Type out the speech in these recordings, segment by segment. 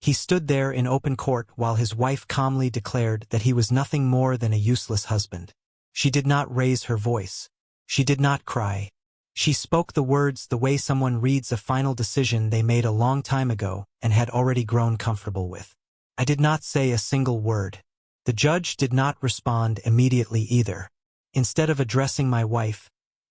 He stood there in open court while his wife calmly declared that he was nothing more than a useless husband. She did not raise her voice. She did not cry. She spoke the words the way someone reads a final decision they made a long time ago and had already grown comfortable with. I did not say a single word. The judge did not respond immediately either. Instead of addressing my wife,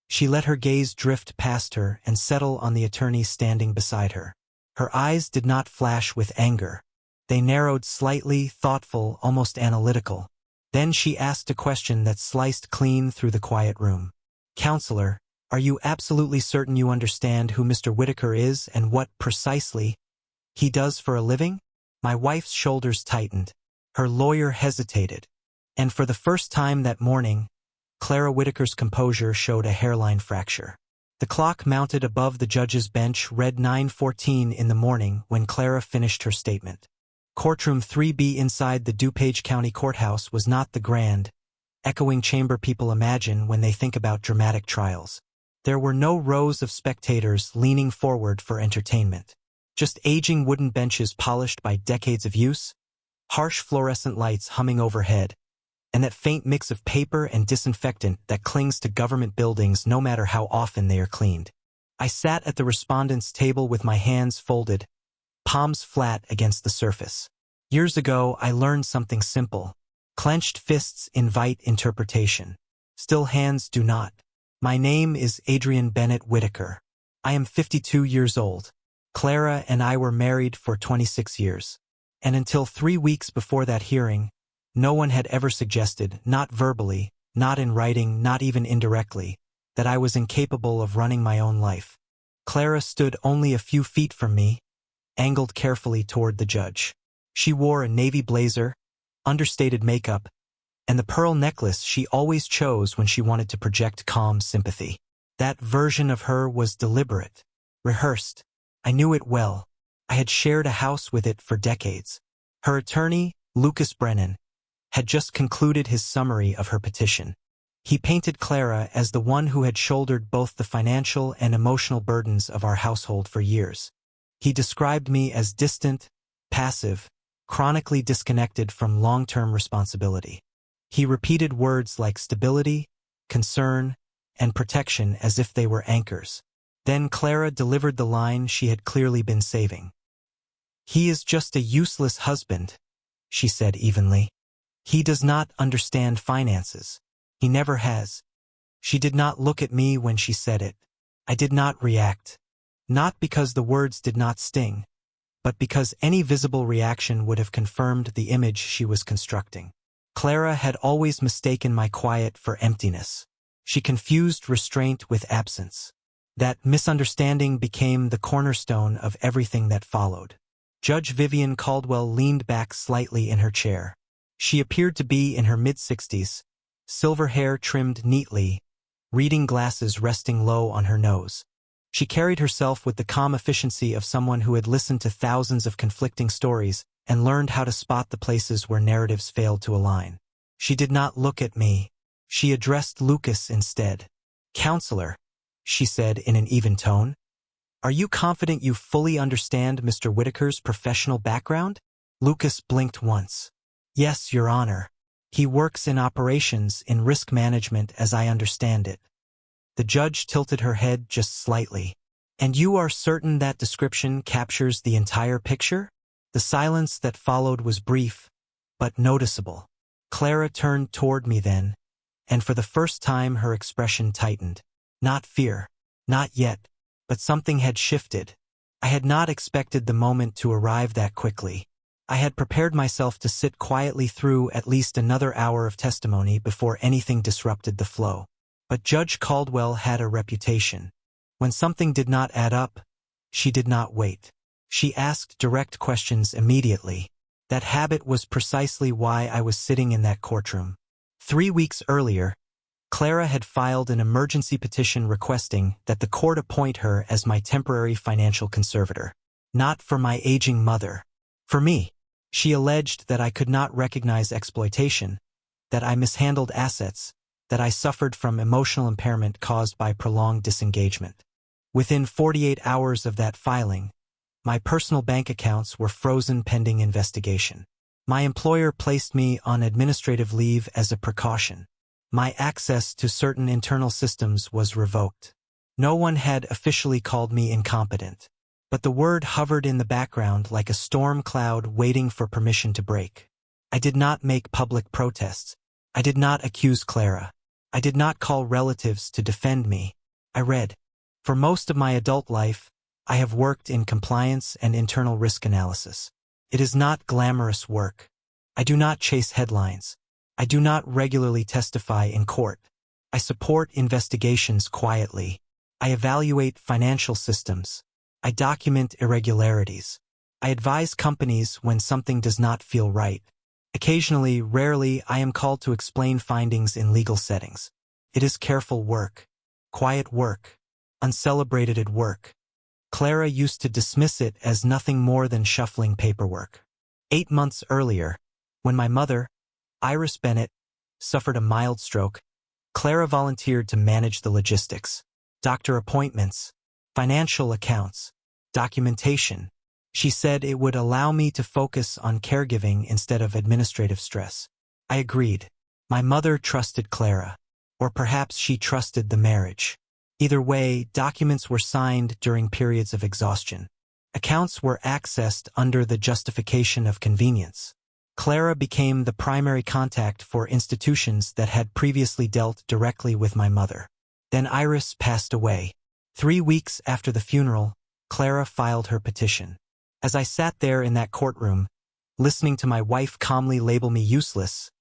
she let her gaze drift past her and settle on the attorney standing beside her. Her eyes did not flash with anger. They narrowed slightly, thoughtful, almost analytical. Then she asked a question that sliced clean through the quiet room. "Counselor, are you absolutely certain you understand who Mr. Whitaker is and what, precisely, he does for a living?" My wife's shoulders tightened. Her lawyer hesitated. And for the first time that morning, Clara Whitaker's composure showed a hairline fracture. The clock mounted above the judge's bench read 9:14 in the morning when Clara finished her statement. Courtroom 3B inside the DuPage County Courthouse was not the grand, echoing chamber people imagine when they think about dramatic trials. There were no rows of spectators leaning forward for entertainment. Just aging wooden benches polished by decades of use, harsh fluorescent lights humming overhead, and that faint mix of paper and disinfectant that clings to government buildings no matter how often they are cleaned. I sat at the respondent's table with my hands folded, palms flat against the surface. Years ago, I learned something simple. Clenched fists invite interpretation. Still hands do not. My name is Adrian Bennett Whitaker. I am 52 years old. Clara and I were married for 26 years. And until 3 weeks before that hearing, no one had ever suggested, not verbally, not in writing, not even indirectly, that I was incapable of running my own life. Clara stood only a few feet from me, angled carefully toward the judge. She wore a navy blazer, understated makeup, and the pearl necklace she always chose when she wanted to project calm sympathy. That version of her was deliberate, rehearsed. I knew it well. I had shared a house with it for decades. Her attorney, Lucas Brennan, had just concluded his summary of her petition. He painted Clara as the one who had shouldered both the financial and emotional burdens of our household for years. He described me as distant, passive, chronically disconnected from long-term responsibility. He repeated words like stability, concern, and protection as if they were anchors. Then Clara delivered the line she had clearly been saving. "He is just a useless husband," she said evenly. "He does not understand finances. He never has." She did not look at me when she said it. I did not react. Not because the words did not sting, but because any visible reaction would have confirmed the image she was constructing. Clara had always mistaken my quiet for emptiness. She confused restraint with absence. That misunderstanding became the cornerstone of everything that followed. Judge Vivian Caldwell leaned back slightly in her chair. She appeared to be in her mid-60s, silver hair trimmed neatly, reading glasses resting low on her nose. She carried herself with the calm efficiency of someone who had listened to thousands of conflicting stories and learned how to spot the places where narratives failed to align. She did not look at me. She addressed Lucas instead. "Counselor," she said in an even tone, "are you confident you fully understand Mr. Whitaker's professional background?" Lucas blinked once. "Yes, Your Honor. He works in operations, in risk management as I understand it." The judge tilted her head just slightly. "And you are certain that description captures the entire picture?" The silence that followed was brief, but noticeable. Clara turned toward me then, and for the first time her expression tightened. Not fear. Not yet. But something had shifted. I had not expected the moment to arrive that quickly. I had prepared myself to sit quietly through at least another hour of testimony before anything disrupted the flow. But Judge Caldwell had a reputation. When something did not add up, she did not wait. She asked direct questions immediately. That habit was precisely why I was sitting in that courtroom. 3 weeks earlier, Clara had filed an emergency petition requesting that the court appoint her as my temporary financial conservator. Not for my aging mother. For me. She alleged that I could not recognize exploitation, that I mishandled assets, that I suffered from emotional impairment caused by prolonged disengagement. Within 48 hours of that filing, My personal bank accounts were frozen pending investigation. My employer placed me on administrative leave as a precaution. My access to certain internal systems was revoked. No one had officially called me incompetent, but the word hovered in the background like a storm cloud waiting for permission to break. I did not make public protests. I did not accuse Clara. I did not call relatives to defend me. I read. For most of my adult life, I have worked in compliance and internal risk analysis. It is not glamorous work. I do not chase headlines. I do not regularly testify in court. I support investigations quietly. I evaluate financial systems. I document irregularities. I advise companies when something does not feel right. Occasionally, rarely, I am called to explain findings in legal settings. It is careful work, quiet work, uncelebrated work. Clara used to dismiss it as nothing more than shuffling paperwork. 8 months earlier, when my mother, Iris Bennett, suffered a mild stroke, Clara volunteered to manage the logistics, doctor appointments, financial accounts, documentation. She said it would allow me to focus on caregiving instead of administrative stress. I agreed. My mother trusted Clara, or perhaps she trusted the marriage. Either way, documents were signed during periods of exhaustion. Accounts were accessed under the justification of convenience. Clara became the primary contact for institutions that had previously dealt directly with my mother. Then Iris passed away. 3 weeks after the funeral, Clara filed her petition. As I sat there in that courtroom, listening to my wife calmly label me useless,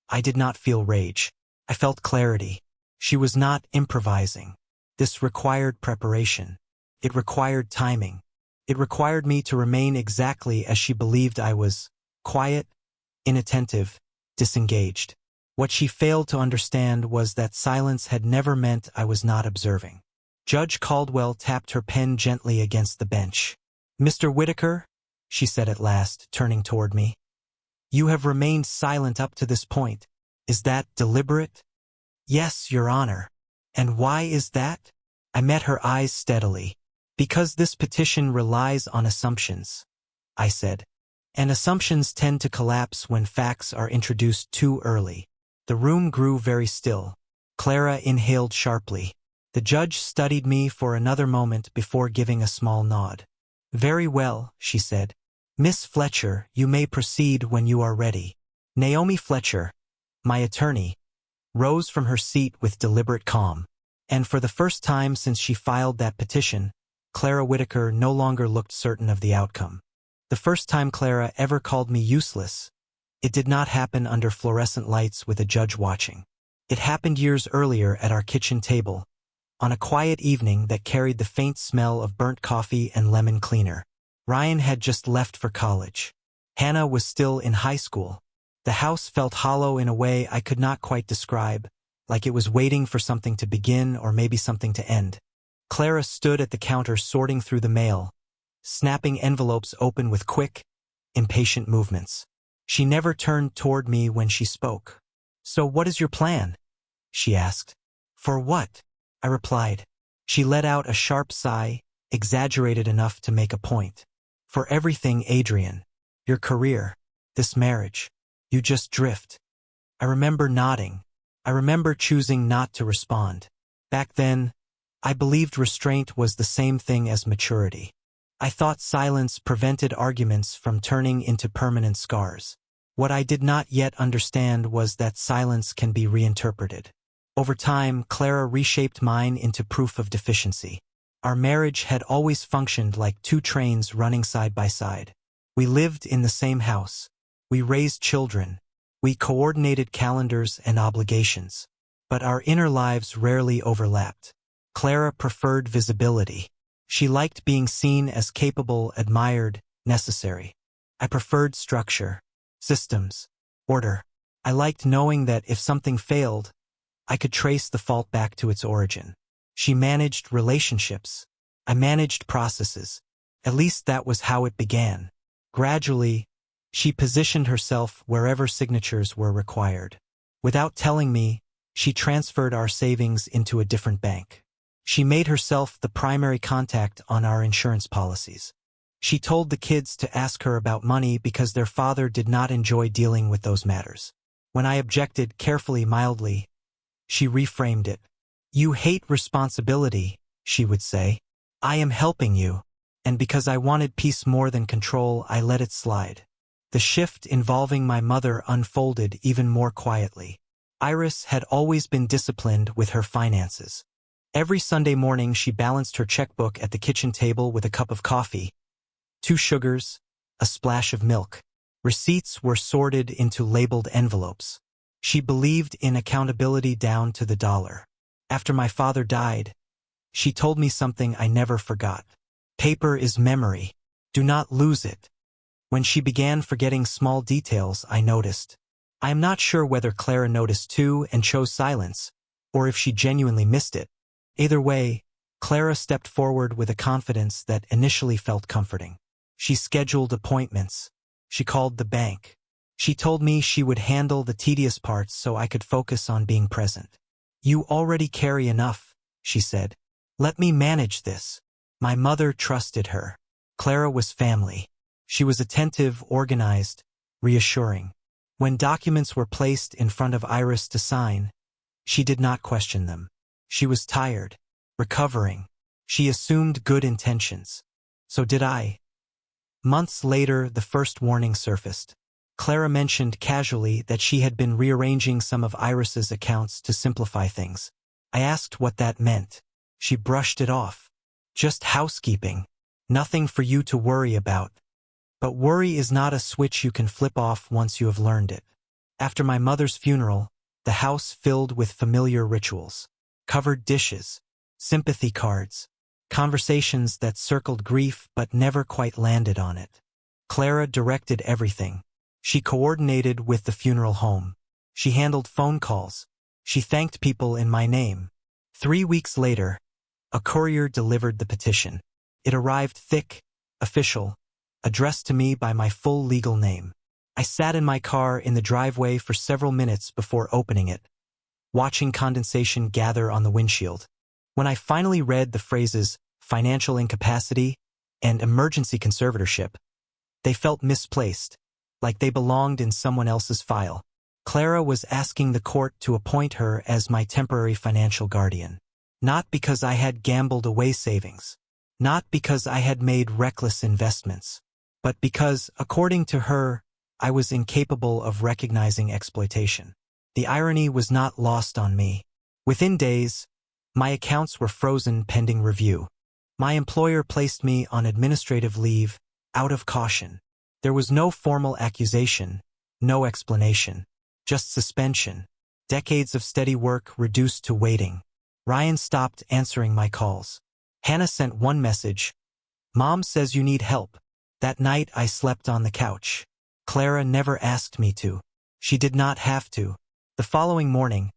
I did not feel rage. I felt clarity. She was not improvising. This required preparation. It required timing. It required me to remain exactly as she believed I was: quiet, inattentive, disengaged. What she failed to understand was that silence had never meant I was not observing. Judge Caldwell tapped her pen gently against the bench. "Mr. Whitaker," she said at last, turning toward me, "you have remained silent up to this point. Is that deliberate?" "Yes, Your Honor." "And why is that?" I met her eyes steadily. "Because this petition relies on assumptions," I said. "And assumptions tend to collapse when facts are introduced too early." The room grew very still. Clara inhaled sharply. The judge studied me for another moment before giving a small nod. "Very well," she said. "Miss Fletcher, you may proceed when you are ready." Naomi Fletcher, my attorney, rose from her seat with deliberate calm. And for the first time since she filed that petition, Clara Whitaker no longer looked certain of the outcome. The first time Clara ever called me useless, it did not happen under fluorescent lights with a judge watching. It happened years earlier at our kitchen table, on a quiet evening that carried the faint smell of burnt coffee and lemon cleaner. Ryan had just left for college. Hannah was still in high school. The house felt hollow in a way I could not quite describe, like it was waiting for something to begin or maybe something to end. Clara stood at the counter sorting through the mail, snapping envelopes open with quick, impatient movements. She never turned toward me when she spoke. "So what is your plan?" she asked. "For what?" I replied. She let out a sharp sigh, exaggerated enough to make a point. "For everything, Adrian. Your career, this marriage. You just drift." I remember nodding. I remember choosing not to respond. Back then, I believed restraint was the same thing as maturity. I thought silence prevented arguments from turning into permanent scars. What I did not yet understand was that silence can be reinterpreted. Over time, Clara reshaped mine into proof of deficiency. Our marriage had always functioned like two trains running side by side. We lived in the same house. We raised children. We coordinated calendars and obligations. But our inner lives rarely overlapped. Clara preferred visibility. She liked being seen as capable, admired, necessary. I preferred structure, systems, order. I liked knowing that if something failed, I could trace the fault back to its origin. She managed relationships. I managed processes. At least that was how it began. Gradually, she positioned herself wherever signatures were required. Without telling me, she transferred our savings into a different bank. She made herself the primary contact on our insurance policies. She told the kids to ask her about money because their father did not enjoy dealing with those matters. When I objected carefully, mildly, she reframed it. "You hate responsibility," she would say. "I am helping you." And because I wanted peace more than control, I let it slide. The shift involving my mother unfolded even more quietly. Iris had always been disciplined with her finances. Every Sunday morning she balanced her checkbook at the kitchen table with a cup of coffee, 2 sugars, a splash of milk. Receipts were sorted into labeled envelopes. She believed in accountability down to the dollar. After my father died, she told me something I never forgot. "Paper is memory. Do not lose it." When she began forgetting small details, I noticed. I am not sure whether Clara noticed too and chose silence, or if she genuinely missed it. Either way, Clara stepped forward with a confidence that initially felt comforting. She scheduled appointments. She called the bank. She told me she would handle the tedious parts so I could focus on being present. "You already carry enough," she said. "Let me manage this." My mother trusted her. Clara was family. She was attentive, organized, reassuring. When documents were placed in front of Iris to sign, she did not question them. She was tired, recovering. She assumed good intentions. So did I. Months later, the first warning surfaced. Clara mentioned casually that she had been rearranging some of Iris's accounts to simplify things. I asked what that meant. She brushed it off. "Just housekeeping. Nothing for you to worry about." But worry is not a switch you can flip off once you have learned it. After my mother's funeral, the house filled with familiar rituals. Covered dishes, sympathy cards, conversations that circled grief but never quite landed on it. Clara directed everything. She coordinated with the funeral home. She handled phone calls. She thanked people in my name. 3 weeks later, a courier delivered the petition. It arrived thick, official, addressed to me by my full legal name. I sat in my car in the driveway for several minutes before opening it, watching condensation gather on the windshield. When I finally read the phrases "financial incapacity" and "emergency conservatorship," they felt misplaced, like they belonged in someone else's file. Clara was asking the court to appoint her as my temporary financial guardian. Not because I had gambled away savings. Not because I had made reckless investments. But because, according to her, I was incapable of recognizing exploitation. The irony was not lost on me. Within days, my accounts were frozen pending review. My employer placed me on administrative leave, out of caution. There was no formal accusation, no explanation, just suspension. Decades of steady work reduced to waiting. Ryan stopped answering my calls. Hannah sent one message: "Mom says you need help." That night I slept on the couch. Clara never asked me to. She did not have to. The following morning,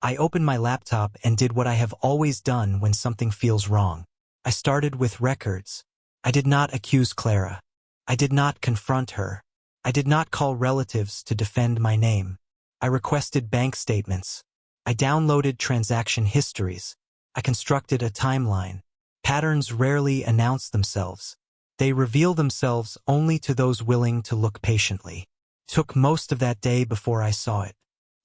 I opened my laptop and did what I have always done when something feels wrong. I started with records. I did not accuse Clara. I did not confront her. I did not call relatives to defend my name. I requested bank statements. I downloaded transaction histories. I constructed a timeline. Patterns rarely announce themselves. They reveal themselves only to those willing to look patiently. Took most of that day before I saw it.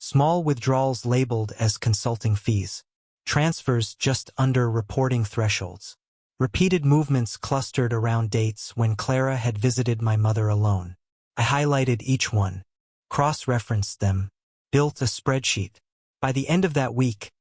Small withdrawals labeled as consulting fees. Transfers just under reporting thresholds. Repeated movements clustered around dates when Clara had visited my mother alone. I highlighted each one, cross-referenced them, built a spreadsheet. By the end of that week,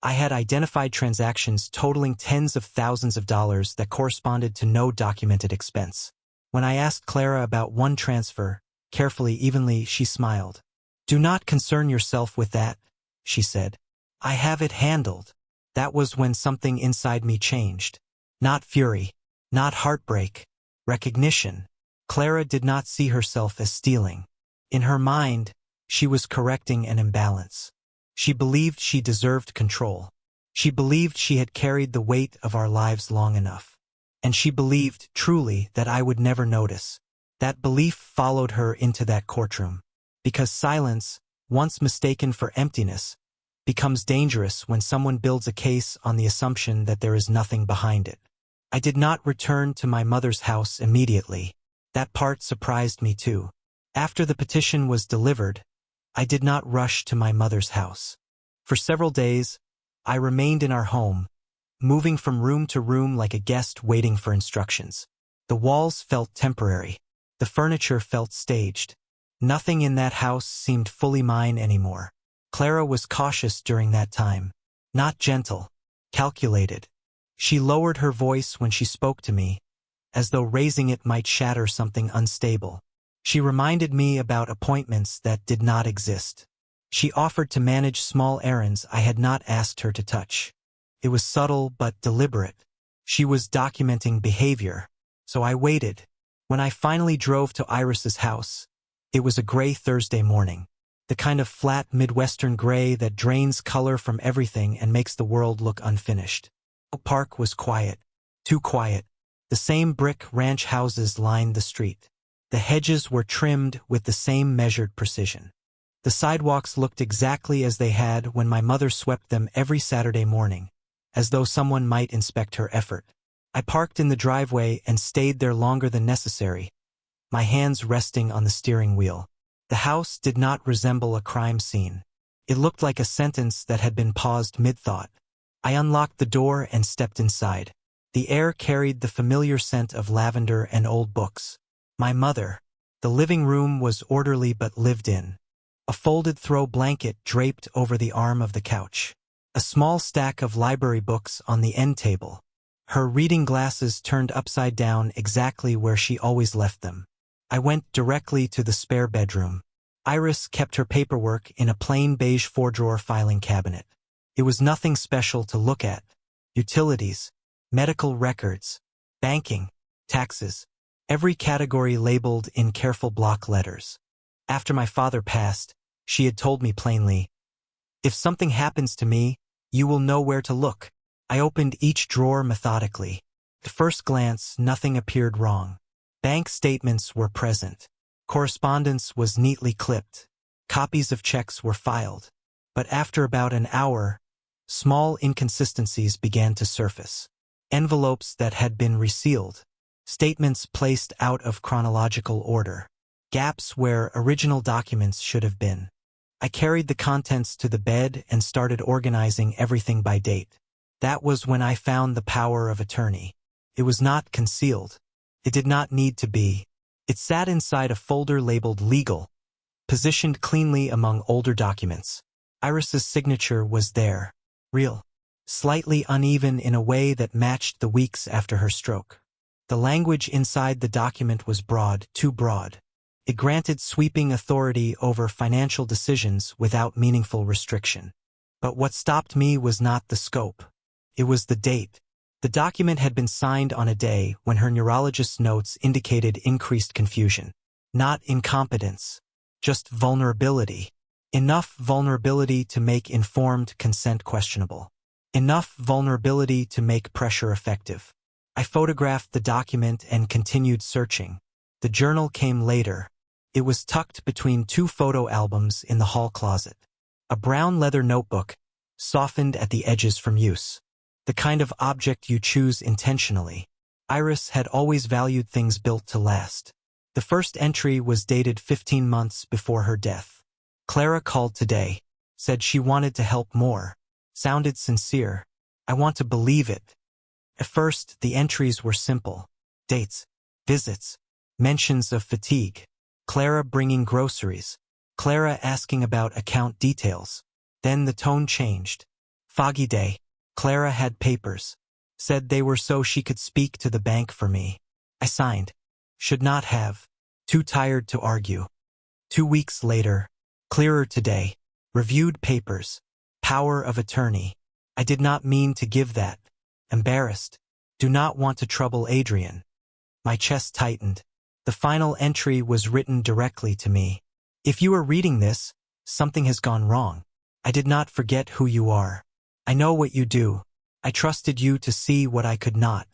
I had identified transactions totaling tens of thousands of dollars that corresponded to no documented expense. When I asked Clara about one transfer, carefully, evenly, she smiled. "Do not concern yourself with that," she said. "I have it handled." That was when something inside me changed. Not fury, not heartbreak, recognition. Clara did not see herself as stealing. In her mind, she was correcting an imbalance. She believed she deserved control. She believed she had carried the weight of our lives long enough. And she believed, truly, that I would never notice. That belief followed her into that courtroom. Because silence, once mistaken for emptiness, becomes dangerous when someone builds a case on the assumption that there is nothing behind it. I did not return to my mother's house immediately. That part surprised me too. After the petition was delivered, I did not rush to my mother's house. For several days, I remained in our home, moving from room to room like a guest waiting for instructions. The walls felt temporary. The furniture felt staged. Nothing in that house seemed fully mine anymore. Clara was cautious during that time. Not gentle, calculated. She lowered her voice when she spoke to me, as though raising it might shatter something unstable. She reminded me about appointments that did not exist. She offered to manage small errands I had not asked her to touch. It was subtle but deliberate. She was documenting behavior, so I waited. When I finally drove to Iris's house, it was a gray Thursday morning. The kind of flat Midwestern gray that drains color from everything and makes the world look unfinished. The park was quiet. Too quiet. The same brick ranch houses lined the street. The hedges were trimmed with the same measured precision. The sidewalks looked exactly as they had when my mother swept them every Saturday morning, as though someone might inspect her effort. I parked in the driveway and stayed there longer than necessary, my hands resting on the steering wheel. The house did not resemble a crime scene. It looked like a sentence that had been paused mid-thought. I unlocked the door and stepped inside. The air carried the familiar scent of lavender and old books. My mother. The living room was orderly but lived in. A folded throw blanket draped over the arm of the couch. A small stack of library books on the end table. Her reading glasses turned upside down exactly where she always left them. I went directly to the spare bedroom. Iris kept her paperwork in a plain beige 4-drawer filing cabinet. It was nothing special to look at. Utilities, medical records, banking, taxes, every category labeled in careful block letters. After my father passed, she had told me plainly, "If something happens to me, you will know where to look." I opened each drawer methodically. At first glance, nothing appeared wrong. Bank statements were present. Correspondence was neatly clipped. Copies of checks were filed. But after about an hour, small inconsistencies began to surface. Envelopes that had been resealed. Statements placed out of chronological order. Gaps where original documents should have been. I carried the contents to the bed and started organizing everything by date. That was when I found the power of attorney. It was not concealed. It did not need to be. It sat inside a folder labeled legal, positioned cleanly among older documents. Iris's signature was there. Real. Slightly uneven in a way that matched the weeks after her stroke. The language inside the document was broad, too broad. It granted sweeping authority over financial decisions without meaningful restriction. But what stopped me was not the scope. It was the date. The document had been signed on a day when her neurologist's notes indicated increased confusion. Not incompetence, just vulnerability. Enough vulnerability to make informed consent questionable. Enough vulnerability to make pressure effective. I photographed the document and continued searching. The journal came later. It was tucked between 2 photo albums in the hall closet. A brown leather notebook, softened at the edges from use. The kind of object you choose intentionally. Iris had always valued things built to last. The first entry was dated 15 months before her death. Clara called today, said she wanted to help more. Sounded sincere. I want to believe it. At first, the entries were simple. Dates, visits, mentions of fatigue. Clara bringing groceries. Clara asking about account details. Then the tone changed. Foggy day. Clara had papers. Said they were so she could speak to the bank for me. I signed. Should not have. Too tired to argue. 2 weeks later. Clearer today. Reviewed papers. Power of attorney. I did not mean to give that. Embarrassed. Do not want to trouble Adrian. My chest tightened. The final entry was written directly to me. If you are reading this, something has gone wrong. I did not forget who you are. I know what you do. I trusted you to see what I could not.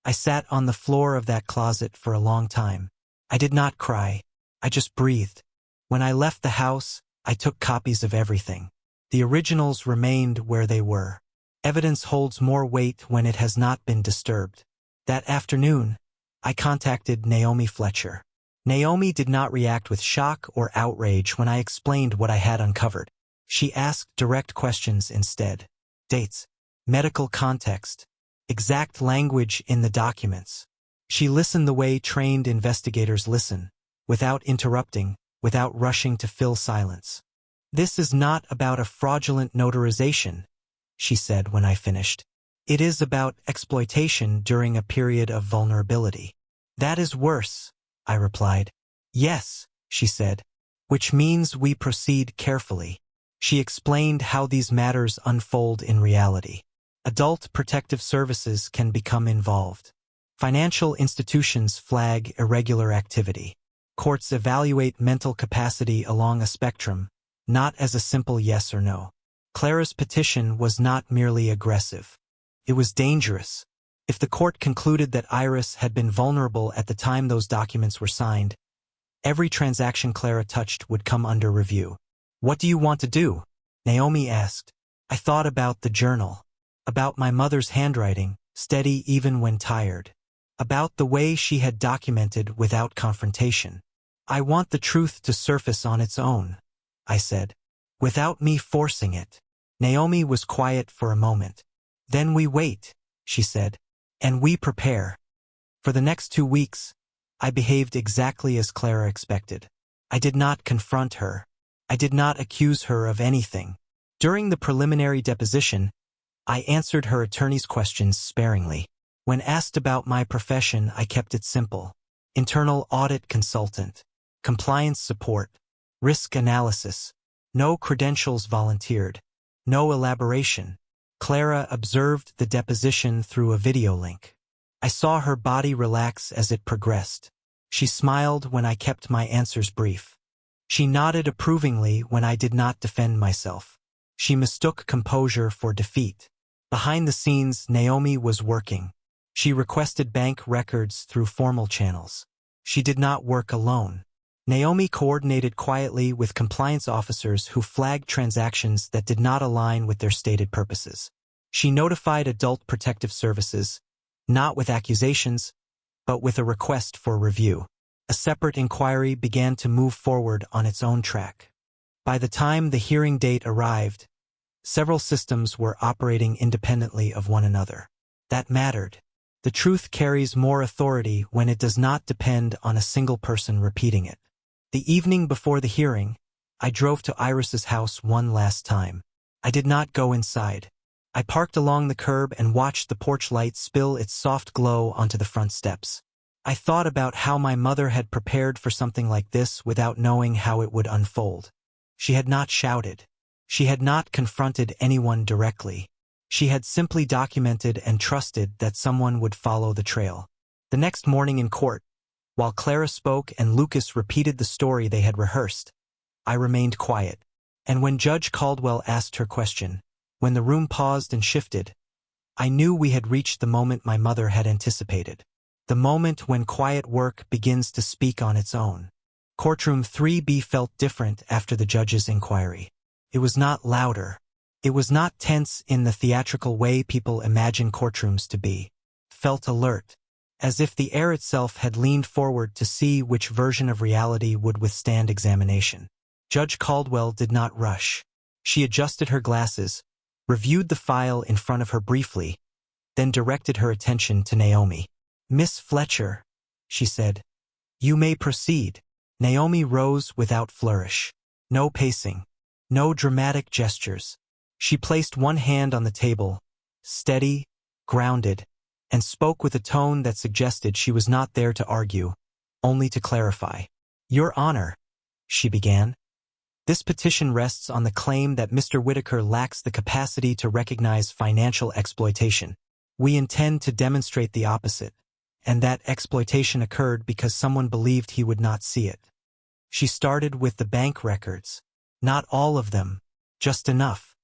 I sat on the floor of that closet for a long time. I did not cry. I just breathed. When I left the house, I took copies of everything. The originals remained where they were. Evidence holds more weight when it has not been disturbed. That afternoon, I contacted Naomi Fletcher. Naomi did not react with shock or outrage when I explained what I had uncovered. She asked direct questions instead. Dates, medical context, exact language in the documents. She listened the way trained investigators listen, without interrupting, without rushing to fill silence. "This is not about a fraudulent notarization," she said when I finished. "It is about exploitation during a period of vulnerability." "That is worse," I replied. "Yes," she said, "which means we proceed carefully." She explained how these matters unfold in reality. Adult protective services can become involved. Financial institutions flag irregular activity. Courts evaluate mental capacity along a spectrum, not as a simple yes or no. Clara's petition was not merely aggressive. It was dangerous. If the court concluded that Iris had been vulnerable at the time those documents were signed, every transaction Clara touched would come under review. "What do you want to do?" Naomi asked. I thought about the journal, about my mother's handwriting, steady even when tired, about the way she had documented without confrontation. "I want the truth to surface on its own," I said, "without me forcing it." Naomi was quiet for a moment. "Then we wait," she said, "and we prepare." For the next 2 weeks, I behaved exactly as Clara expected. I did not confront her. I did not accuse her of anything. During the preliminary deposition, I answered her attorney's questions sparingly. When asked about my profession, I kept it simple. Internal audit consultant, compliance support, risk analysis. No credentials volunteered. No elaboration. Clara observed the deposition through a video link. I saw her body relax as it progressed. She smiled when I kept my answers brief. She nodded approvingly when I did not defend myself. She mistook composure for defeat. Behind the scenes, Naomi was working. She requested bank records through formal channels. She did not work alone. Naomi coordinated quietly with compliance officers who flagged transactions that did not align with their stated purposes. She notified adult protective services, not with accusations, but with a request for review. A separate inquiry began to move forward on its own track. By the time the hearing date arrived, several systems were operating independently of one another. That mattered. The truth carries more authority when it does not depend on a single person repeating it. The evening before the hearing, I drove to Iris's house one last time. I did not go inside. I parked along the curb and watched the porch light spill its soft glow onto the front steps. I thought about how my mother had prepared for something like this without knowing how it would unfold. She had not shouted. She had not confronted anyone directly. She had simply documented and trusted that someone would follow the trail. The next morning in court, while Clara spoke and Lucas repeated the story they had rehearsed, I remained quiet. And when Judge Caldwell asked her question, when the room paused and shifted, I knew we had reached the moment my mother had anticipated. The moment when quiet work begins to speak on its own. Courtroom 3B felt different after the judge's inquiry. It was not louder. It was not tense in the theatrical way people imagine courtrooms to be. Felt alert, as if the air itself had leaned forward to see which version of reality would withstand examination. Judge Caldwell did not rush. She adjusted her glasses, reviewed the file in front of her briefly, then directed her attention to Naomi. "Miss Fletcher," she said, "you may proceed." Naomi rose without flourish. No pacing. No dramatic gestures. She placed one hand on the table, steady, grounded, and spoke with a tone that suggested she was not there to argue, only to clarify. "Your Honor," she began, "this petition rests on the claim that Mr. Whitaker lacks the capacity to recognize financial exploitation. We intend to demonstrate the opposite, and that exploitation occurred because someone believed he would not see it." She started with the bank records. Not all of them, just enough.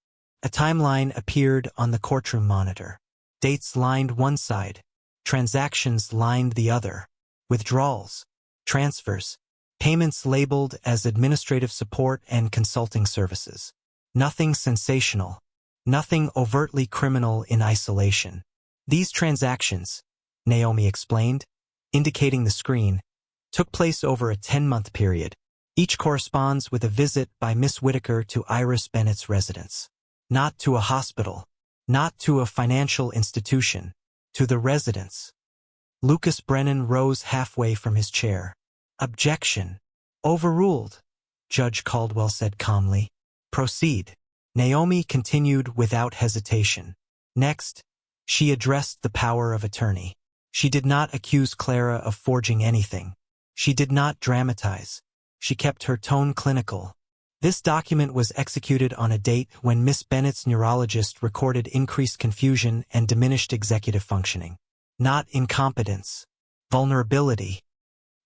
A timeline appeared on the courtroom monitor. Dates lined one side, transactions lined the other, withdrawals, transfers, payments labeled as administrative support and consulting services. Nothing sensational, nothing overtly criminal in isolation. These transactions, Naomi explained, indicating the screen, took place over a 10-month period. Each corresponds with a visit by Miss Whitaker to Iris Bennett's residence. Not to a hospital, not to a financial institution, to the residence. Lucas Brennan rose halfway from his chair. Objection. Overruled, Judge Caldwell said calmly. Proceed. Naomi continued without hesitation. Next, she addressed the power of attorney. She did not accuse Clara of forging anything. She did not dramatize. She kept her tone clinical. This document was executed on a date when Miss Bennett's neurologist recorded increased confusion and diminished executive functioning. Not incompetence. Vulnerability.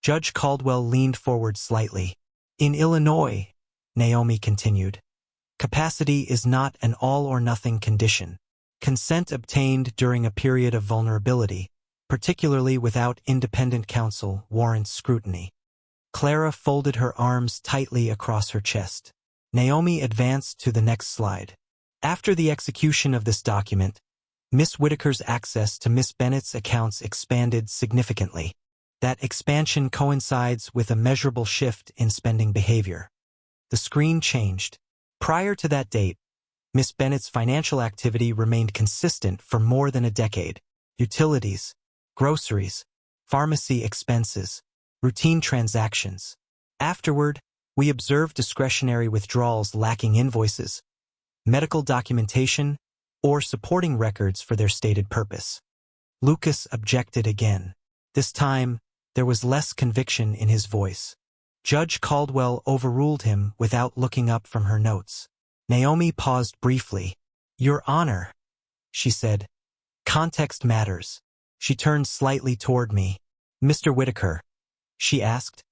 Judge Caldwell leaned forward slightly. In Illinois, Naomi continued, capacity is not an all-or-nothing condition. Consent obtained during a period of vulnerability, particularly without independent counsel, warrants scrutiny. Clara folded her arms tightly across her chest. Naomi advanced to the next slide. After the execution of this document, Miss Whitaker's access to Miss Bennett's accounts expanded significantly. That expansion coincides with a measurable shift in spending behavior. The screen changed. Prior to that date, Miss Bennett's financial activity remained consistent for more than a decade. Utilities, groceries, pharmacy expenses, routine transactions. Afterward, we observed discretionary withdrawals lacking invoices, medical documentation, or supporting records for their stated purpose. Lucas objected again. This time, there was less conviction in his voice. Judge Caldwell overruled him without looking up from her notes. Naomi paused briefly. Your Honor, she said. Context matters. She turned slightly toward me. Mr. Whitaker, she asked,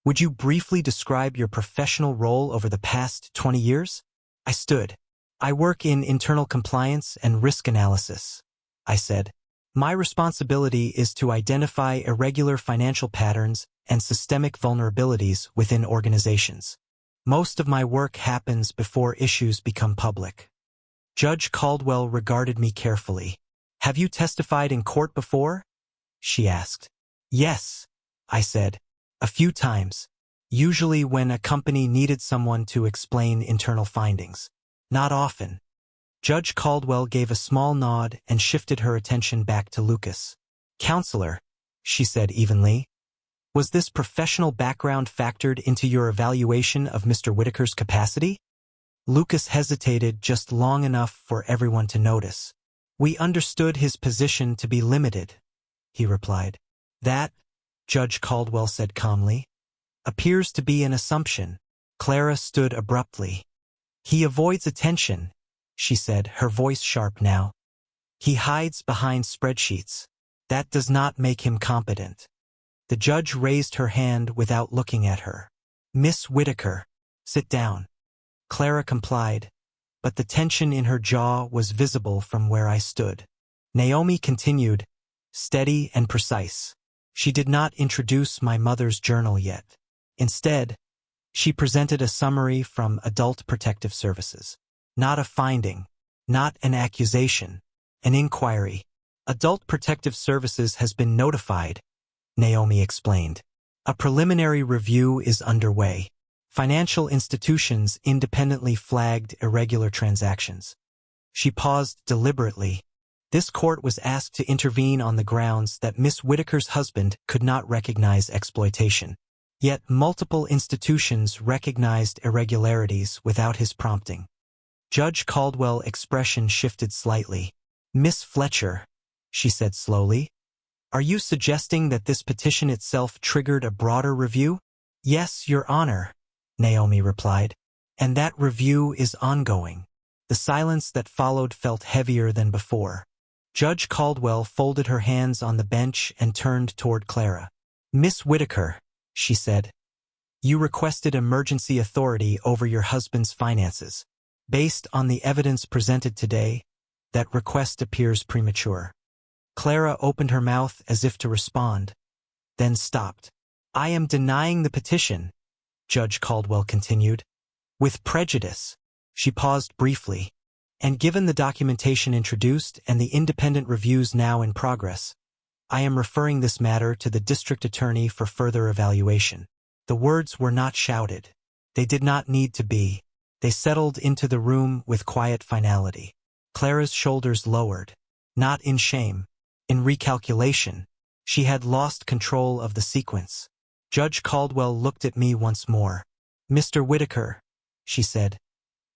would you briefly describe your professional role over the past 20 years? I stood. I work in internal compliance and risk analysis, I said. My responsibility is to identify irregular financial patterns and systemic vulnerabilities within organizations. Most of my work happens before issues become public. Judge Caldwell regarded me carefully. Have you testified in court before? She asked. Yes, I said. A few times. Usually when a company needed someone to explain internal findings. Not often. Judge Caldwell gave a small nod and shifted her attention back to Lucas. Counselor, she said evenly. Was this professional background factored into your evaluation of Mr. Whitaker's capacity? Lucas hesitated just long enough for everyone to notice. We understood his position to be limited, he replied. That, Judge Caldwell said calmly, appears to be an assumption. Clara stood abruptly. He avoids attention, she said, her voice sharp now. He hides behind spreadsheets. That does not make him competent. The judge raised her hand without looking at her. Miss Whitaker, sit down. Clara complied, but the tension in her jaw was visible from where I stood. Naomi continued, steady and precise. She did not introduce my mother's journal yet. Instead, she presented a summary from Adult Protective Services. Not a finding, not an accusation, an inquiry. Adult Protective Services has been notified, Naomi explained. A preliminary review is underway. Financial institutions independently flagged irregular transactions. She paused deliberately. This court was asked to intervene on the grounds that Miss Whitaker's husband could not recognize exploitation. Yet multiple institutions recognized irregularities without his prompting. Judge Caldwell's expression shifted slightly. Miss Fletcher, she said slowly, are you suggesting that this petition itself triggered a broader review? Yes, Your Honor, Naomi replied. And that review is ongoing. The silence that followed felt heavier than before. Judge Caldwell folded her hands on the bench and turned toward Clara. Miss Whitaker, she said, you requested emergency authority over your husband's finances. Based on the evidence presented today, that request appears premature. Clara opened her mouth as if to respond, then stopped. I am denying the petition, Judge Caldwell continued. With prejudice. She paused briefly. And given the documentation introduced and the independent reviews now in progress, I am referring this matter to the district attorney for further evaluation. The words were not shouted. They did not need to be. They settled into the room with quiet finality. Clara's shoulders lowered. Not in shame. In recalculation. She had lost control of the sequence. Judge Caldwell looked at me once more. "Mr. Whitaker," she said,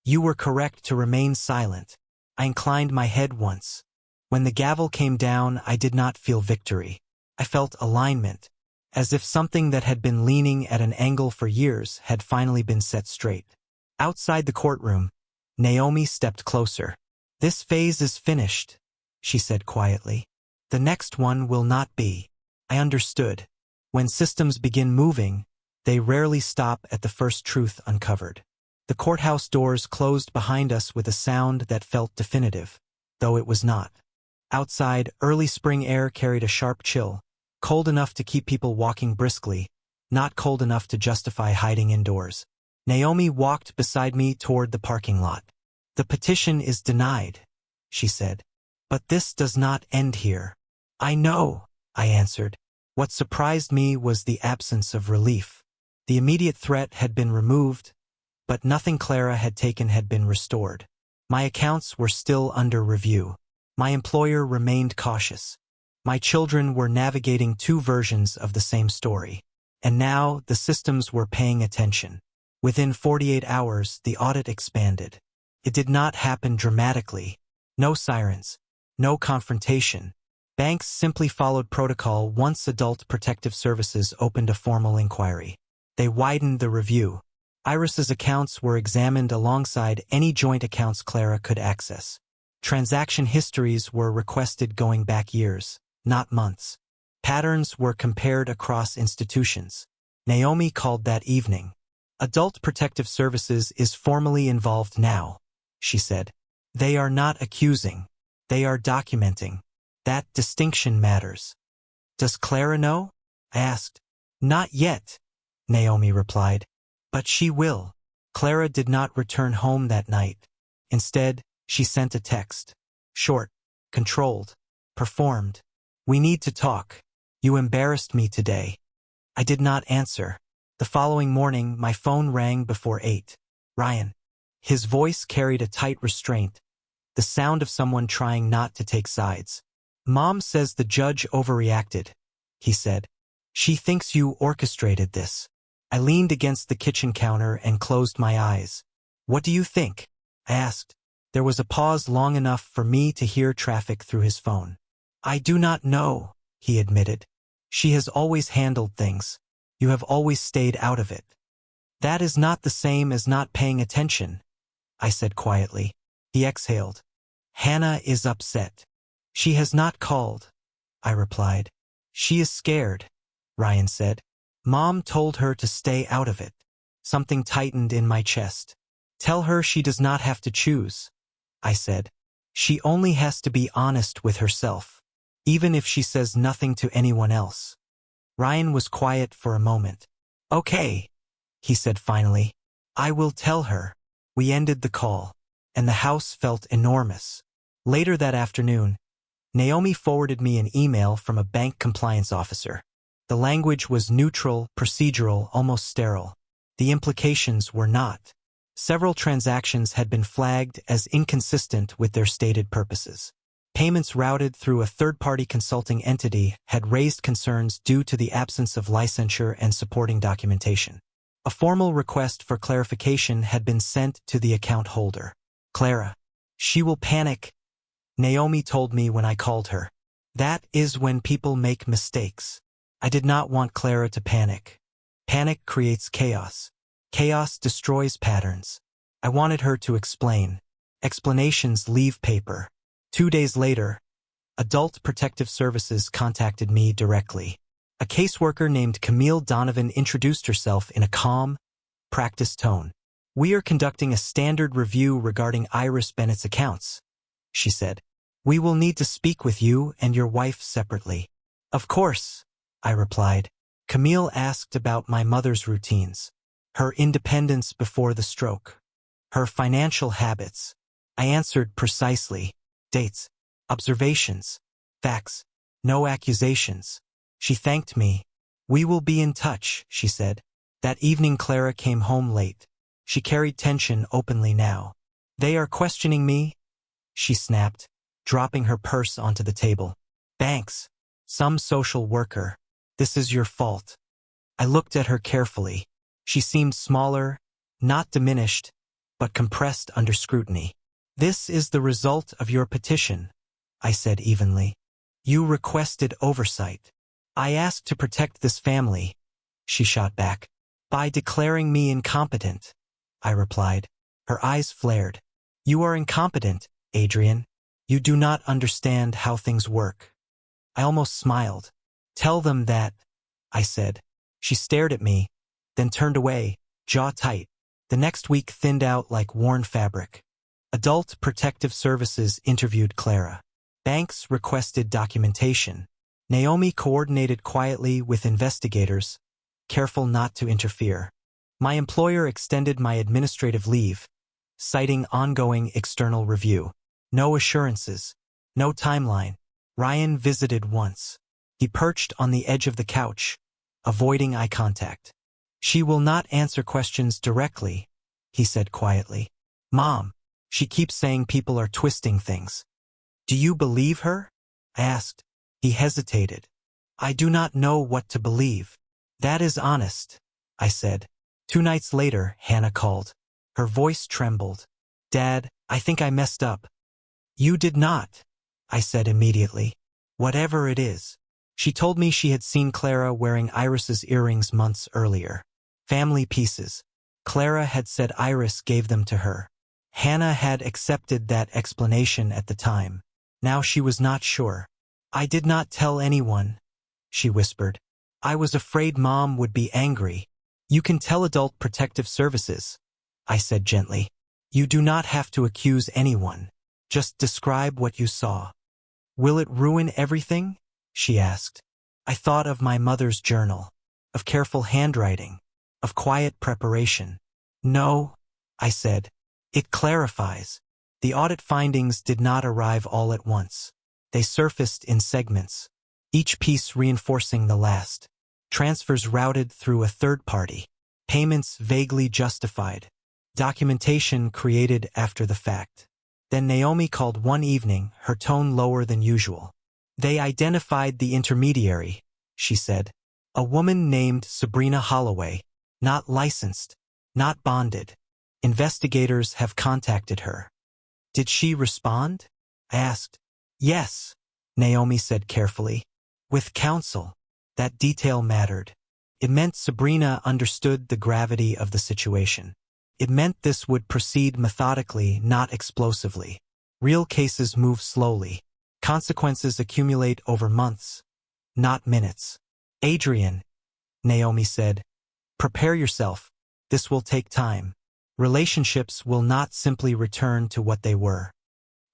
"you were correct to remain silent." I inclined my head once. When the gavel came down, I did not feel victory. I felt alignment, as if something that had been leaning at an angle for years had finally been set straight. Outside the courtroom, Naomi stepped closer. "This phase is finished," she said quietly. "The next one will not be." I understood. When systems begin moving, they rarely stop at the first truth uncovered. The courthouse doors closed behind us with a sound that felt definitive, though it was not. Outside, early spring air carried a sharp chill, cold enough to keep people walking briskly, not cold enough to justify hiding indoors. Naomi walked beside me toward the parking lot. "The petition is denied," she said. "But this does not end here." "I know," I answered. What surprised me was the absence of relief. The immediate threat had been removed, but nothing Clara had taken had been restored. My accounts were still under review. My employer remained cautious. My children were navigating two versions of the same story. And now the systems were paying attention. Within 48 hours, the audit expanded. It did not happen dramatically. No sirens. No confrontation. Banks simply followed protocol once Adult Protective Services opened a formal inquiry. They widened the review. Iris's accounts were examined alongside any joint accounts Clara could access. Transaction histories were requested going back years, not months. Patterns were compared across institutions. Naomi called that evening. "Adult Protective Services is formally involved now," she said. "They are not accusing. They are documenting. That distinction matters." "Does Clara know?" I asked. "Not yet," Naomi replied. "But she will." Clara did not return home that night. Instead, she sent a text. Short, controlled, performed. "We need to talk. You embarrassed me today." I did not answer. The following morning, my phone rang before 8. "Ryan." His voice carried a tight restraint, the sound of someone trying not to take sides. "Mom says the judge overreacted," he said. "She thinks you orchestrated this." I leaned against the kitchen counter and closed my eyes. "What do you think?" I asked. There was a pause long enough for me to hear traffic through his phone. "I do not know," he admitted. "She has always handled things. You have always stayed out of it." "That is not the same as not paying attention," I said quietly. He exhaled. "Hannah is upset." "She has not called," I replied. "She is scared," Ryan said. "Mom told her to stay out of it." Something tightened in my chest. "Tell her she does not have to choose," I said. "She only has to be honest with herself, even if she says nothing to anyone else." Ryan was quiet for a moment. "Okay," he said finally. "I will tell her." We ended the call, and the house felt enormous. Later that afternoon, Naomi forwarded me an email from a bank compliance officer. The language was neutral, procedural, almost sterile. The implications were not. Several transactions had been flagged as inconsistent with their stated purposes. Payments routed through a third-party consulting entity had raised concerns due to the absence of licensure and supporting documentation. A formal request for clarification had been sent to the account holder. "Clara, she will panic," Naomi told me when I called her. "That is when people make mistakes." I did not want Clara to panic. Panic creates chaos. Chaos destroys patterns. I wanted her to explain. Explanations leave paper. 2 days later, Adult Protective Services contacted me directly. A caseworker named Camille Donovan introduced herself in a calm, practiced tone. "We are conducting a standard review regarding Iris Bennett's accounts," she said. "We will need to speak with you and your wife separately." "Of course," I replied. Camille asked about my mother's routines, her independence before the stroke, her financial habits. I answered precisely. Dates, observations, facts. No accusations. She thanked me. "We will be in touch," she said. That evening Clara came home late. She carried tension openly now. "They are questioning me?" she snapped, dropping her purse onto the table. "Banks. Some social worker. This is your fault." I looked at her carefully. She seemed smaller, not diminished, but compressed under scrutiny. "This is the result of your petition," I said evenly. "You requested oversight. I asked to protect this family," she shot back. "By declaring me incompetent," I replied. Her eyes flared. "You are incompetent, Adrian. You do not understand how things work." I almost smiled. "Tell them that," I said. She stared at me, then turned away, jaw tight. The next week thinned out like worn fabric. Adult Protective Services interviewed Clara. Banks requested documentation. Naomi coordinated quietly with investigators, careful not to interfere. My employer extended my administrative leave, citing ongoing external review. No assurances. No timeline. Ryan visited once. He perched on the edge of the couch, avoiding eye contact. "She will not answer questions directly," he said quietly. "Mom, she keeps saying people are twisting things." "Do you believe her?" I asked. He hesitated. "I do not know what to believe." "That is honest," I said. 2 nights later, Hannah called. Her voice trembled. "Dad, I think I messed up." "You did not," I said immediately. "Whatever it is." She told me she had seen Clara wearing Iris's earrings months earlier. Family pieces. Clara had said Iris gave them to her. Hannah had accepted that explanation at the time. Now she was not sure. "I did not tell anyone," she whispered. "I was afraid Mom would be angry." "You can tell Adult Protective Services," I said gently. "You do not have to accuse anyone. Just describe what you saw." "Will it ruin everything?" she asked. I thought of my mother's journal, of careful handwriting, of quiet preparation. "No," I said. "It clarifies." The audit findings did not arrive all at once. They surfaced in segments, each piece reinforcing the last. Transfers routed through a third party. Payments vaguely justified. Documentation created after the fact. Then Naomi called one evening, her tone lower than usual. "They identified the intermediary," she said. "A woman named Sabrina Holloway. Not licensed. Not bonded. Investigators have contacted her." "Did she respond?" I asked. "Yes," Naomi said carefully. "With counsel." That detail mattered. It meant Sabrina understood the gravity of the situation. It meant this would proceed methodically, not explosively. Real cases move slowly. Consequences accumulate over months, not minutes. "Adrian," Naomi said, "prepare yourself. This will take time. Relationships will not simply return to what they were."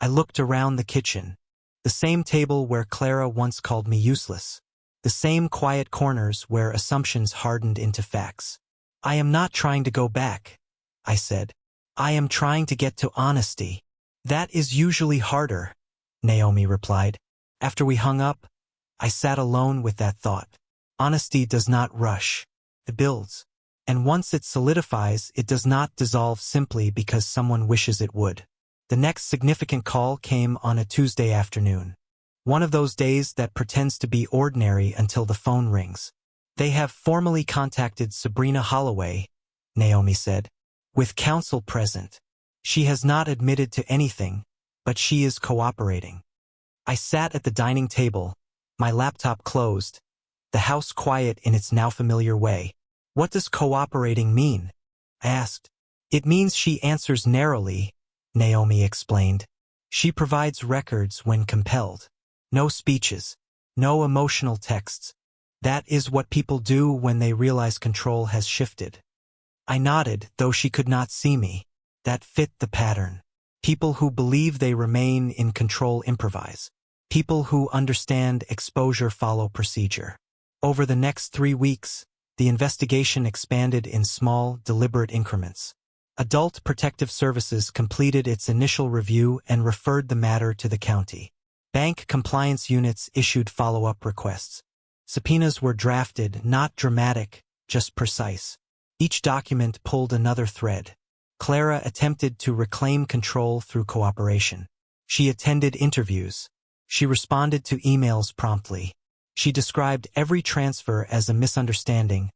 I looked around the kitchen. The same table where Clara once called me useless. The same quiet corners where assumptions hardened into facts. "I am not trying to go back," I said. "I am trying to get to honesty." "That is usually harder," Naomi replied. After we hung up, I sat alone with that thought. Honesty does not rush. It builds. And once it solidifies, it does not dissolve simply because someone wishes it would. The next significant call came on a Tuesday afternoon. One of those days that pretends to be ordinary until the phone rings. "They have formally contacted Sabrina Holloway," Naomi said, "with counsel present. She has not admitted to anything, but she is cooperating." I sat at the dining table, my laptop closed, the house quiet in its now familiar way. "What does cooperating mean?" I asked. "It means she answers narrowly," Naomi explained. "She provides records when compelled. No speeches. No emotional texts. That is what people do when they realize control has shifted." I nodded, though she could not see me. That fit the pattern. People who believe they remain in control improvise. People who understand exposure follow procedure. Over the next 3 weeks, the investigation expanded in small, deliberate increments. Adult Protective Services completed its initial review and referred the matter to the county. Bank compliance units issued follow-up requests. Subpoenas were drafted, not dramatic, just precise. Each document pulled another thread. Clara attempted to reclaim control through cooperation. She attended interviews. She responded to emails promptly. She described every transfer as a misunderstanding,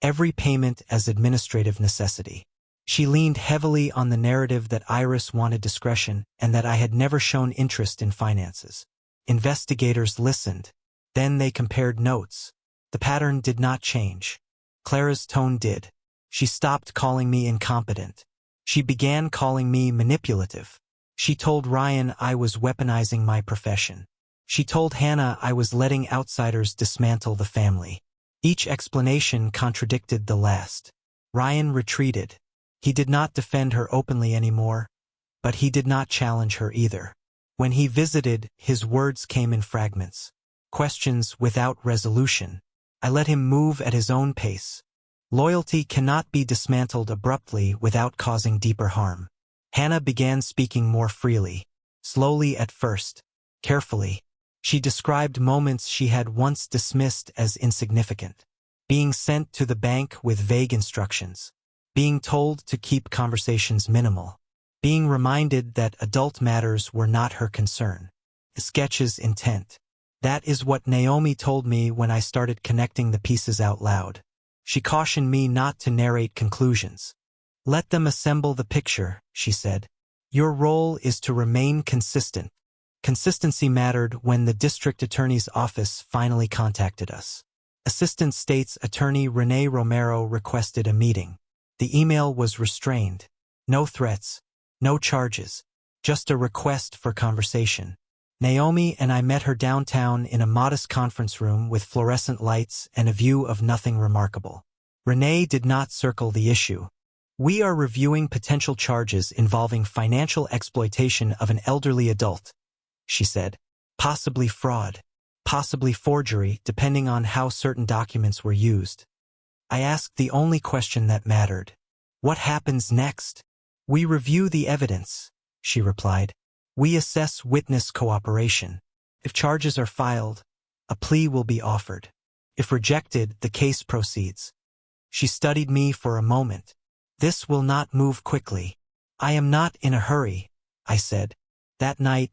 every payment as administrative necessity. She leaned heavily on the narrative that Iris wanted discretion and that I had never shown interest in finances. Investigators listened. Then they compared notes. The pattern did not change. Clara's tone did. She stopped calling me incompetent. She began calling me manipulative. She told Ryan I was weaponizing my profession. She told Hannah I was letting outsiders dismantle the family. Each explanation contradicted the last. Ryan retreated. He did not defend her openly anymore, but he did not challenge her either. When he visited, his words came in fragments. Questions without resolution. I let him move at his own pace. Loyalty cannot be dismantled abruptly without causing deeper harm. Hannah began speaking more freely. Slowly at first. Carefully. She described moments she had once dismissed as insignificant. Being sent to the bank with vague instructions. Being told to keep conversations minimal. Being reminded that adult matters were not her concern. Sketch's intent. That is what Naomi told me when I started connecting the pieces out loud. She cautioned me not to narrate conclusions. Let them assemble the picture, she said. Your role is to remain consistent. Consistency mattered when the district attorney's office finally contacted us. Assistant State's Attorney Renee Romero requested a meeting. The email was restrained. No threats, no charges, just a request for conversation. Naomi and I met her downtown in a modest conference room with fluorescent lights and a view of nothing remarkable. Renee did not circle the issue. We are reviewing potential charges involving financial exploitation of an elderly adult, she said. Possibly fraud, possibly forgery, depending on how certain documents were used. I asked the only question that mattered. What happens next? We review the evidence, she replied. We assess witness cooperation. If charges are filed, a plea will be offered. If rejected, the case proceeds. She studied me for a moment. This will not move quickly. I am not in a hurry, I said. That night,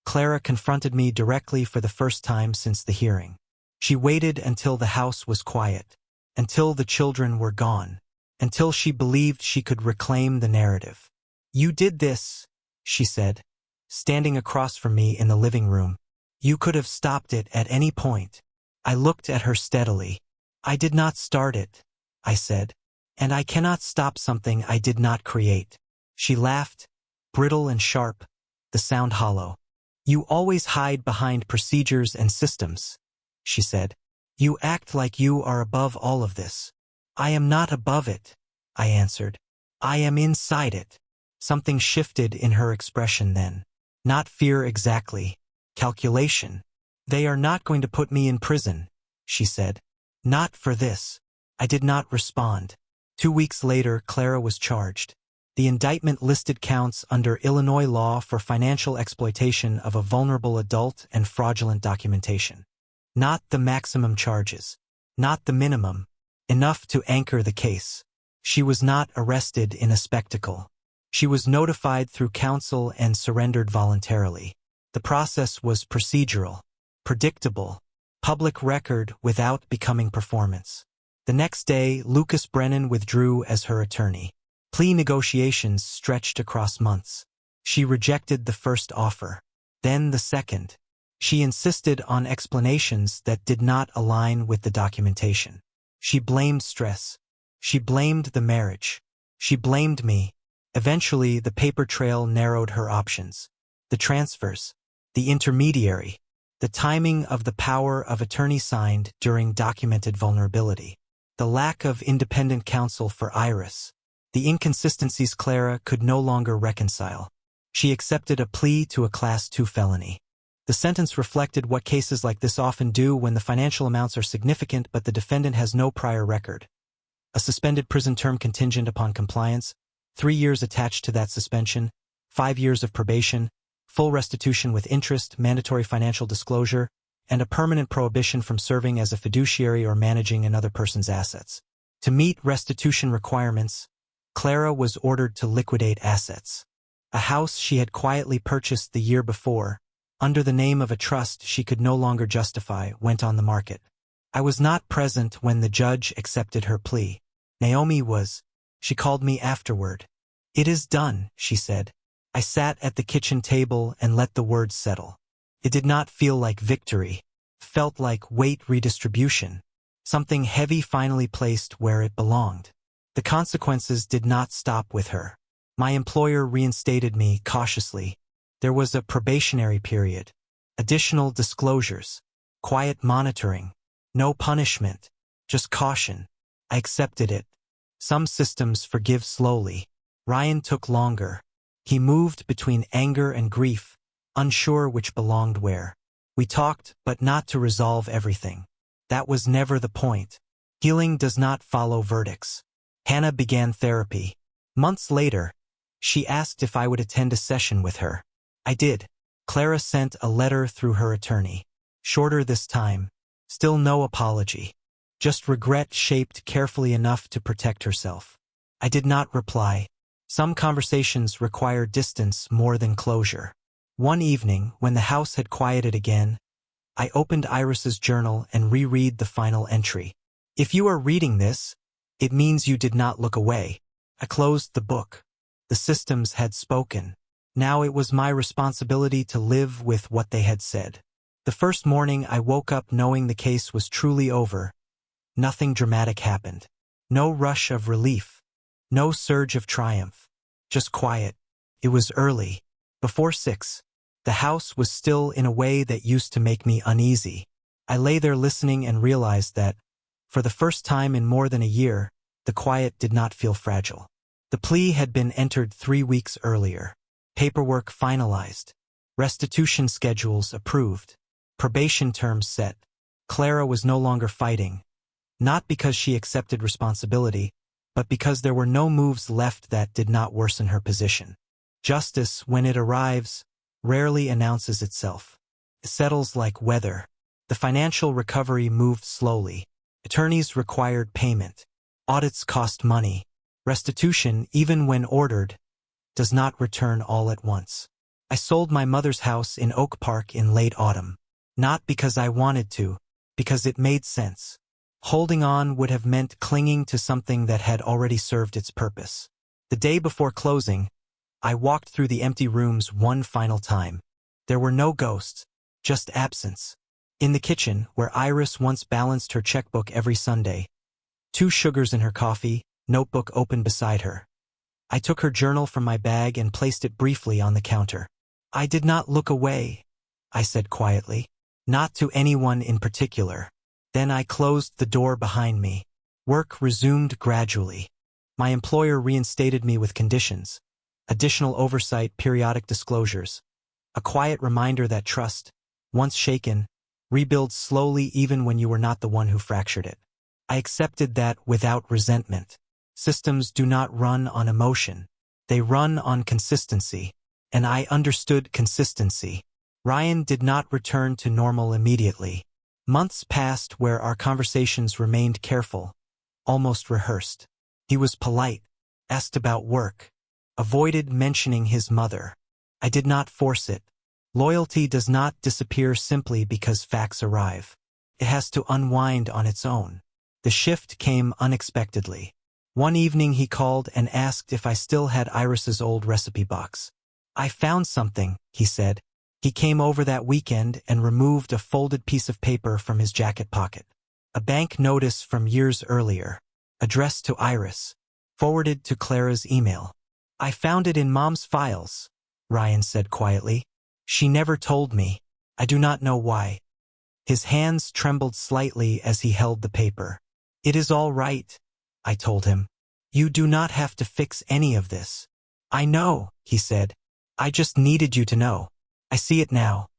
Clara confronted me directly for the first time since the hearing. She waited until the house was quiet, until the children were gone, until she believed she could reclaim the narrative. You did this, she said, standing across from me in the living room. You could have stopped it at any point. I looked at her steadily. I did not start it, I said, and I cannot stop something I did not create. She laughed, brittle and sharp, the sound hollow. You always hide behind procedures and systems, she said. You act like you are above all of this. I am not above it, I answered. I am inside it. Something shifted in her expression then. Not fear exactly. Calculation. They are not going to put me in prison, she said. Not for this. I did not respond. 2 weeks later, Clara was charged. The indictment listed counts under Illinois law for financial exploitation of a vulnerable adult and fraudulent documentation. Not the maximum charges. Not the minimum. Enough to anchor the case. She was not arrested in a spectacle. She was notified through counsel and surrendered voluntarily. The process was procedural, predictable, public record without becoming performance. The next day, Lucas Brennan withdrew as her attorney. Plea negotiations stretched across months. She rejected the first offer, then the second. She insisted on explanations that did not align with the documentation. She blamed stress. She blamed the marriage. She blamed me. Eventually, the paper trail narrowed her options. The transfers, the intermediary, the timing of the power of attorney signed during documented vulnerability, the lack of independent counsel for Iris, the inconsistencies Clara could no longer reconcile. She accepted a plea to a Class 2 felony. The sentence reflected what cases like this often do when the financial amounts are significant but the defendant has no prior record. A suspended prison term contingent upon compliance, 3 years attached to that suspension, 5 years of probation, full restitution with interest, mandatory financial disclosure, and a permanent prohibition from serving as a fiduciary or managing another person's assets. To meet restitution requirements, Clara was ordered to liquidate assets. A house she had quietly purchased the year before, under the name of a trust she could no longer justify, went on the market. I was not present when the judge accepted her plea. Naomi was. She called me afterward. "It is done," she said. I sat at the kitchen table and let the words settle. It did not feel like victory. It felt like weight redistribution. Something heavy finally placed where it belonged. The consequences did not stop with her. My employer reinstated me cautiously. There was a probationary period, additional disclosures, quiet monitoring, no punishment, just caution. I accepted it. Some systems forgive slowly. Ryan took longer. He moved between anger and grief, unsure which belonged where. We talked, but not to resolve everything. That was never the point. Healing does not follow verdicts. Hannah began therapy. Months later, she asked if I would attend a session with her. I did. Clara sent a letter through her attorney. Shorter this time. Still no apology. Just regret shaped carefully enough to protect herself. I did not reply. Some conversations require distance more than closure. One evening, when the house had quieted again, I opened Iris's journal and reread the final entry. "If you are reading this, it means you did not look away." I closed the book. The systems had spoken. Now it was my responsibility to live with what they had said. The first morning I woke up knowing the case was truly over. Nothing dramatic happened. No rush of relief. No surge of triumph. Just quiet. It was early. Before 6. The house was still in a way that used to make me uneasy. I lay there listening and realized that, for the first time in more than a year, the quiet did not feel fragile. The plea had been entered 3 weeks earlier. Paperwork finalized. Restitution schedules approved. Probation terms set. Clara was no longer fighting. Not because she accepted responsibility, but because there were no moves left that did not worsen her position. Justice, when it arrives, rarely announces itself. It settles like weather. The financial recovery moved slowly. Attorneys required payment. Audits cost money. Restitution, even when ordered, does not return all at once. I sold my mother's house in Oak Park in late autumn. Not because I wanted to, because it made sense. Holding on would have meant clinging to something that had already served its purpose. The day before closing, I walked through the empty rooms one final time. There were no ghosts, just absence. In the kitchen, where Iris once balanced her checkbook every Sunday, 2 sugars in her coffee, notebook open beside her. I took her journal from my bag and placed it briefly on the counter. "I did not look away," I said quietly. "Not to anyone in particular." Then I closed the door behind me. Work resumed gradually. My employer reinstated me with conditions. Additional oversight, periodic disclosures. A quiet reminder that trust, once shaken, rebuilds slowly even when you were not the one who fractured it. I accepted that without resentment. Systems do not run on emotion. They run on consistency. And I understood consistency. Ryan did not return to normal immediately. Months passed where our conversations remained careful, almost rehearsed. He was polite, asked about work, avoided mentioning his mother. I did not force it. Loyalty does not disappear simply because facts arrive. It has to unwind on its own. The shift came unexpectedly. One evening he called and asked if I still had Iris's old recipe box. "I found something," he said. He came over that weekend and removed a folded piece of paper from his jacket pocket. A bank notice from years earlier, addressed to Iris, forwarded to Clara's email. "I found it in Mom's files," Ryan said quietly. "She never told me. I do not know why." His hands trembled slightly as he held the paper. "It is all right," I told him. "You do not have to fix any of this." "I know," he said. "I just needed you to know. I see it now."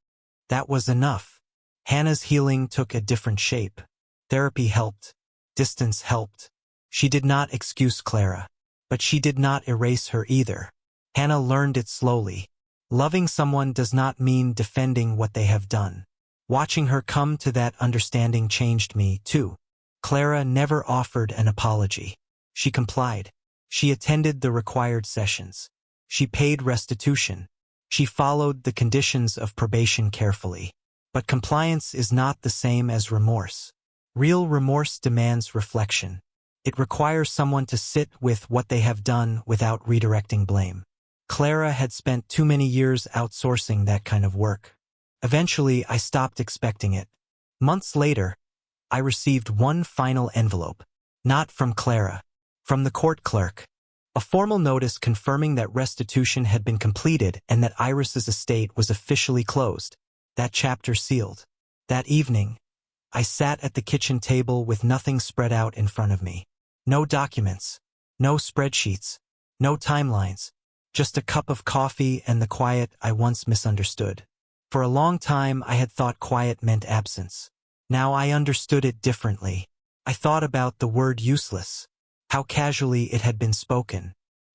That was enough. Hannah's healing took a different shape. Therapy helped. Distance helped. She did not excuse Clara, but she did not erase her either. Hannah learned it slowly. Loving someone does not mean defending what they have done. Watching her come to that understanding changed me, too. Clara never offered an apology. She complied. She attended the required sessions. She paid restitution. She followed the conditions of probation carefully. But compliance is not the same as remorse. Real remorse demands reflection. It requires someone to sit with what they have done without redirecting blame. Clara had spent too many years outsourcing that kind of work. Eventually, I stopped expecting it. Months later, I received one final envelope. Not from Clara. From the court clerk. A formal notice confirming that restitution had been completed and that Iris's estate was officially closed. That chapter sealed. That evening, I sat at the kitchen table with nothing spread out in front of me. No documents. No spreadsheets. No timelines. Just a cup of coffee and the quiet I once misunderstood. For a long time, I had thought quiet meant absence. Now I understood it differently. I thought about the word useless. How casually it had been spoken.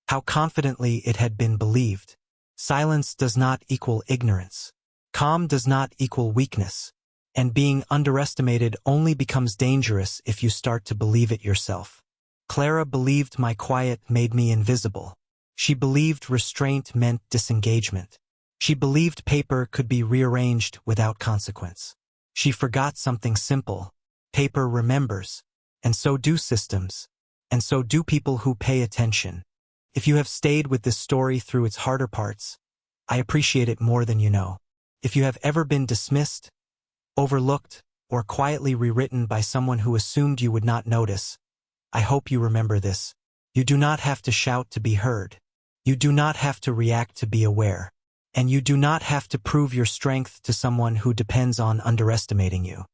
How confidently it had been believed. Silence does not equal ignorance. Calm does not equal weakness. And being underestimated only becomes dangerous if you start to believe it yourself. Clara believed my quiet made me invisible. She believed restraint meant disengagement. She believed paper could be rearranged without consequence. She forgot something simple. Paper remembers. And so do systems. And so do people who pay attention. If you have stayed with this story through its harder parts, I appreciate it more than you know. If you have ever been dismissed, overlooked, or quietly rewritten by someone who assumed you would not notice, I hope you remember this. You do not have to shout to be heard. You do not have to react to be aware. And you do not have to prove your strength to someone who depends on underestimating you.